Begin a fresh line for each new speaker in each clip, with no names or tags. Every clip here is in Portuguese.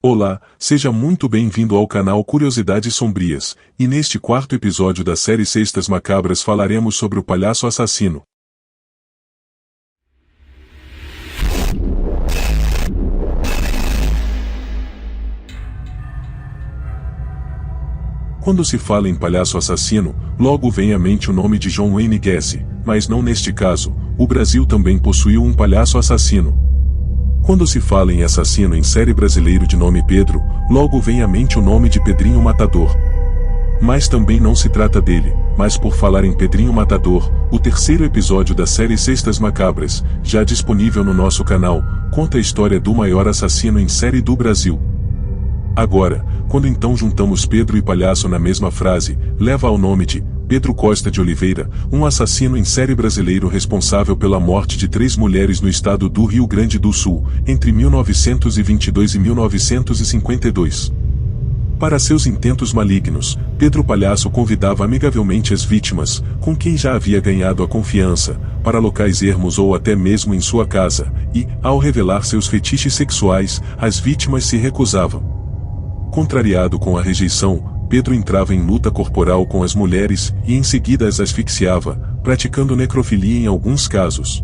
Olá, seja muito bem-vindo ao canal Curiosidades Sombrias, e neste quarto episódio da série Sextas Macabras falaremos sobre o palhaço assassino. Quando se fala em palhaço assassino, logo vem à mente o nome de John Wayne Gacy, mas não neste caso. O Brasil também possuiu um palhaço assassino. Quando se fala em assassino em série brasileiro de nome Pedro, logo vem à mente o nome de Pedrinho Matador. Mas também não se trata dele, mas por falar em Pedrinho Matador, o terceiro episódio da série Sextas Macabras, já disponível no nosso canal, conta a história do maior assassino em série do Brasil. Agora, quando então juntamos Pedro e palhaço na mesma frase, leva ao nome de Pedro Costa de Oliveira, um assassino em série brasileiro responsável pela morte de 3 mulheres no estado do Rio Grande do Sul, entre 1922 e 1952. Para seus intentos malignos, Pedro Palhaço convidava amigavelmente as vítimas, com quem já havia ganhado a confiança, para locais ermos ou até mesmo em sua casa, e, ao revelar seus fetiches sexuais, as vítimas se recusavam. Contrariado com a rejeição, Pedro entrava em luta corporal com as mulheres e em seguida as asfixiava, praticando necrofilia em alguns casos.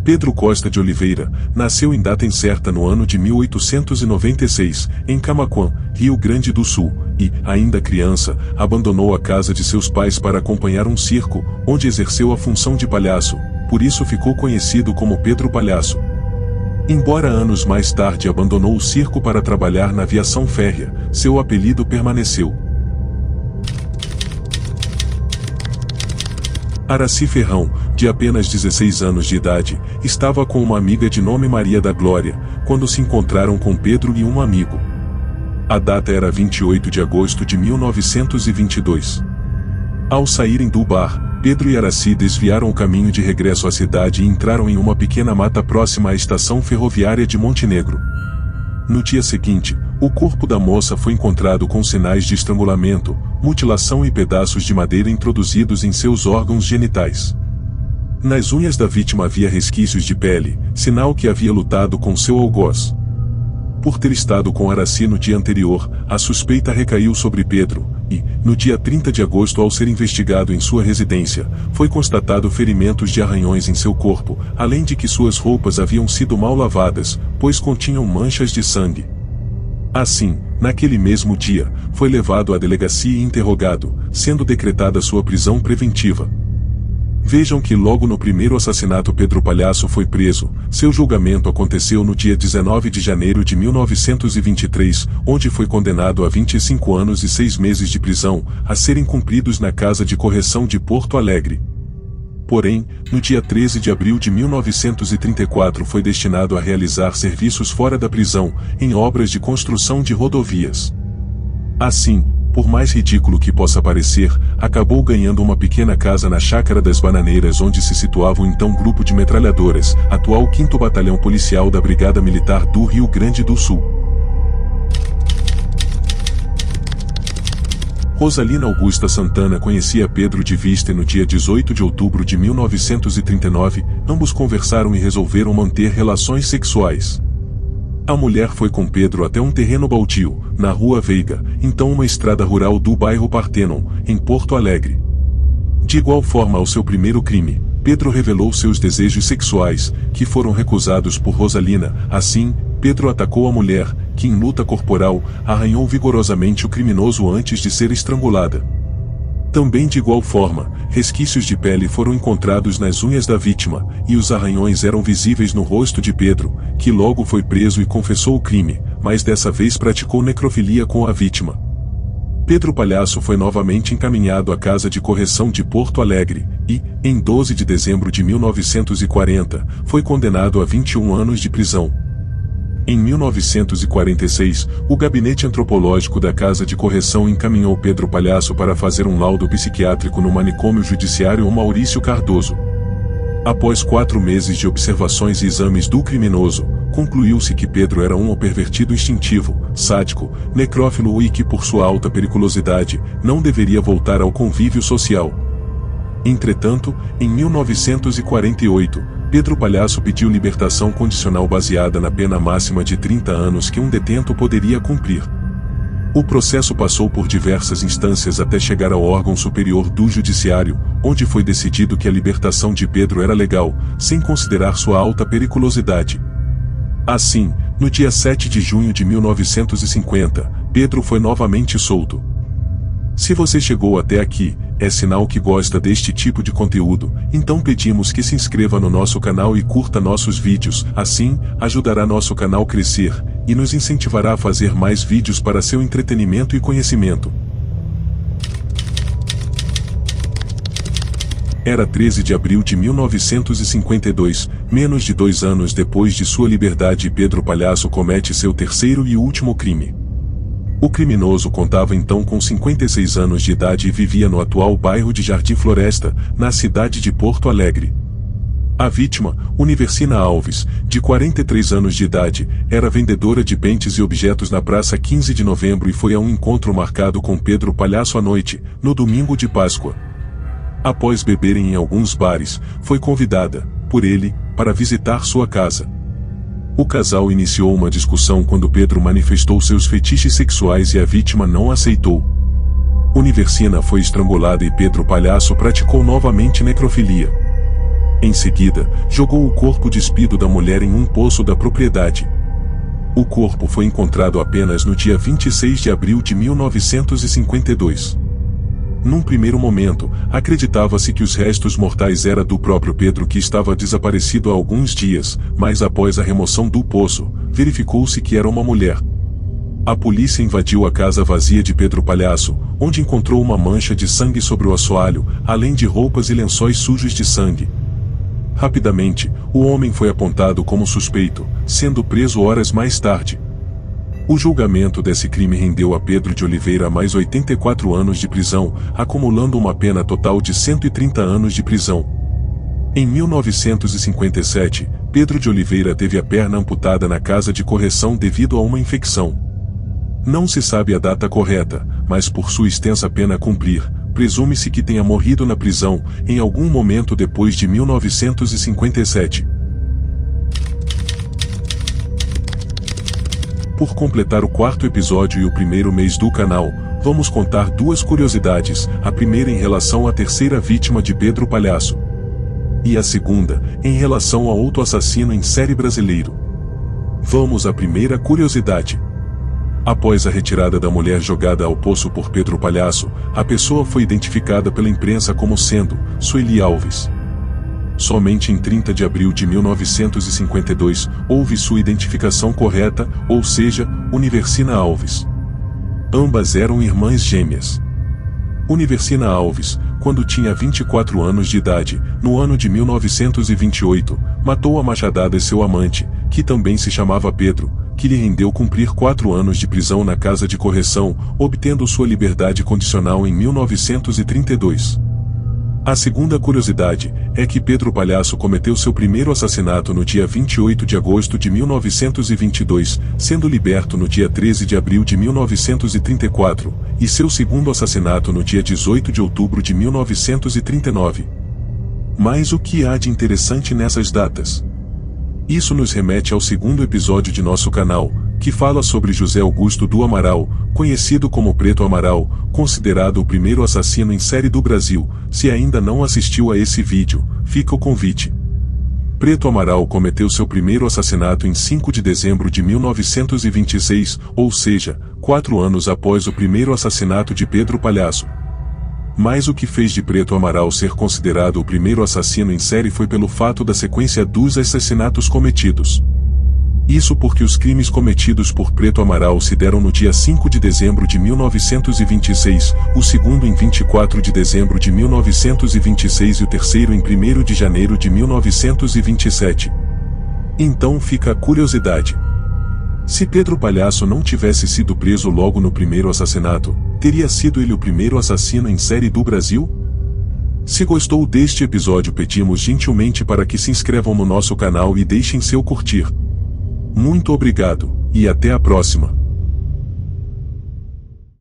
Pedro Costa de Oliveira nasceu em data incerta no ano de 1896, em Camaquã, Rio Grande do Sul, e, ainda criança, abandonou a casa de seus pais para acompanhar um circo, onde exerceu a função de palhaço, por isso ficou conhecido como Pedro Palhaço. Embora anos mais tarde abandonou o circo para trabalhar na aviação férrea, seu apelido permaneceu. Araci Ferrão, de apenas 16 anos de idade, estava com uma amiga de nome Maria da Glória, quando se encontraram com Pedro e um amigo. A data era 28 de agosto de 1922. Ao saírem do bar, Pedro e Araci desviaram o caminho de regresso à cidade e entraram em uma pequena mata próxima à estação ferroviária de Montenegro. No dia seguinte, o corpo da moça foi encontrado com sinais de estrangulamento, mutilação e pedaços de madeira introduzidos em seus órgãos genitais. Nas unhas da vítima havia resquícios de pele, sinal que havia lutado com seu algoz. Por ter estado com Araci no dia anterior, a suspeita recaiu sobre Pedro, e, no dia 30 de agosto ao ser investigado em sua residência, foi constatado ferimentos de arranhões em seu corpo, além de que suas roupas haviam sido mal lavadas, pois continham manchas de sangue. Assim, naquele mesmo dia, foi levado à delegacia e interrogado, sendo decretada sua prisão preventiva. Vejam que logo no primeiro assassinato Pedro Palhaço foi preso. Seu julgamento aconteceu no dia 19 de janeiro de 1923, onde foi condenado a 25 anos e 6 meses de prisão, a serem cumpridos na Casa de Correção de Porto Alegre. Porém, no dia 13 de abril de 1934 foi destinado a realizar serviços fora da prisão, em obras de construção de rodovias. Assim, por mais ridículo que possa parecer, acabou ganhando uma pequena casa na Chácara das Bananeiras onde se situava o então Grupo de Metralhadoras, atual 5º Batalhão Policial da Brigada Militar do Rio Grande do Sul. Rosalina Augusta Santana conhecia Pedro de vista e no dia 18 de outubro de 1939, ambos conversaram e resolveram manter relações sexuais. A mulher foi com Pedro até um terreno baldio, na Rua Veiga, então uma estrada rural do bairro Partenon, em Porto Alegre. De igual forma ao seu primeiro crime, Pedro revelou seus desejos sexuais, que foram recusados por Rosalina. Assim, Pedro atacou a mulher, que em luta corporal, arranhou vigorosamente o criminoso antes de ser estrangulada. Também de igual forma, resquícios de pele foram encontrados nas unhas da vítima, e os arranhões eram visíveis no rosto de Pedro, que logo foi preso e confessou o crime, mas dessa vez praticou necrofilia com a vítima. Pedro Palhaço foi novamente encaminhado à Casa de Correção de Porto Alegre, e, em 12 de dezembro de 1940, foi condenado a 21 anos de prisão. Em 1946, o gabinete antropológico da Casa de Correção encaminhou Pedro Palhaço para fazer um laudo psiquiátrico no manicômio judiciário Maurício Cardoso. Após 4 meses de observações e exames do criminoso, concluiu-se que Pedro era um pervertido instintivo, sádico, necrófilo e que por sua alta periculosidade, não deveria voltar ao convívio social. Entretanto, em 1948, Pedro Palhaço pediu libertação condicional baseada na pena máxima de 30 anos que um detento poderia cumprir. O processo passou por diversas instâncias até chegar ao órgão superior do Judiciário, onde foi decidido que a libertação de Pedro era legal, sem considerar sua alta periculosidade. Assim, no dia 7 de junho de 1950, Pedro foi novamente solto. Se você chegou até aqui, é sinal que gosta deste tipo de conteúdo, então pedimos que se inscreva no nosso canal e curta nossos vídeos, assim, ajudará nosso canal a crescer, e nos incentivará a fazer mais vídeos para seu entretenimento e conhecimento. Era 13 de abril de 1952, menos de 2 anos depois de sua liberdade, Pedro Palhaço comete seu terceiro e último crime. O criminoso contava então com 56 anos de idade e vivia no atual bairro de Jardim Floresta, na cidade de Porto Alegre. A vítima, Universina Alves, de 43 anos de idade, era vendedora de pentes e objetos na Praça 15 de Novembro e foi a um encontro marcado com Pedro Palhaço à noite, no domingo de Páscoa. Após beberem em alguns bares, foi convidada, por ele, para visitar sua casa. O casal iniciou uma discussão quando Pedro manifestou seus fetiches sexuais e a vítima não aceitou. Universina foi estrangulada e Pedro Palhaço praticou novamente necrofilia. Em seguida, jogou o corpo despido da mulher em um poço da propriedade. O corpo foi encontrado apenas no dia 26 de abril de 1952. Num primeiro momento, acreditava-se que os restos mortais eram do próprio Pedro, que estava desaparecido há alguns dias, mas após a remoção do poço, verificou-se que era uma mulher. A polícia invadiu a casa vazia de Pedro Palhaço, onde encontrou uma mancha de sangue sobre o assoalho, além de roupas e lençóis sujos de sangue. Rapidamente, o homem foi apontado como suspeito, sendo preso horas mais tarde. O julgamento desse crime rendeu a Pedro de Oliveira mais 84 anos de prisão, acumulando uma pena total de 130 anos de prisão. Em 1957, Pedro de Oliveira teve a perna amputada na casa de correção devido a uma infecção. Não se sabe a data correta, mas por sua extensa pena a cumprir, presume-se que tenha morrido na prisão, em algum momento depois de 1957. Por completar o 4º episódio e o primeiro mês do canal, vamos contar 2 curiosidades, a primeira em relação à terceira vítima de Pedro Palhaço. E a segunda, em relação a outro assassino em série brasileiro. Vamos à primeira curiosidade. Após a retirada da mulher jogada ao poço por Pedro Palhaço, a pessoa foi identificada pela imprensa como sendo Sueli Alves. Somente em 30 de abril de 1952 houve sua identificação correta, ou seja, Universina Alves. Ambas eram irmãs gêmeas. Universina Alves, quando tinha 24 anos de idade, no ano de 1928, matou a machadada seu amante, que também se chamava Pedro, que lhe rendeu cumprir 4 anos de prisão na casa de correção, obtendo sua liberdade condicional em 1932. A segunda curiosidade é que Pedro Palhaço cometeu seu primeiro assassinato no dia 28 de agosto de 1922, sendo liberto no dia 13 de abril de 1934, e seu segundo assassinato no dia 18 de outubro de 1939. Mas o que há de interessante nessas datas? Isso nos remete ao 2º episódio de nosso canal, que fala sobre José Augusto do Amaral, conhecido como Preto Amaral, considerado o primeiro assassino em série do Brasil. Se ainda não assistiu a esse vídeo, fica o convite. Preto Amaral cometeu seu primeiro assassinato em 5 de dezembro de 1926, ou seja, 4 anos após o primeiro assassinato de Pedro Palhaço. Mas o que fez de Preto Amaral ser considerado o primeiro assassino em série foi pelo fato da sequência dos assassinatos cometidos. Isso porque os crimes cometidos por Preto Amaral se deram no dia 5 de dezembro de 1926, o segundo em 24 de dezembro de 1926 e o terceiro em 1º de janeiro de 1927. Então fica a curiosidade. Se Pedro Palhaço não tivesse sido preso logo no primeiro assassinato, teria sido ele o primeiro assassino em série do Brasil? Se gostou deste episódio, pedimos gentilmente para que se inscrevam no nosso canal e deixem seu curtir. Muito obrigado, e até a próxima.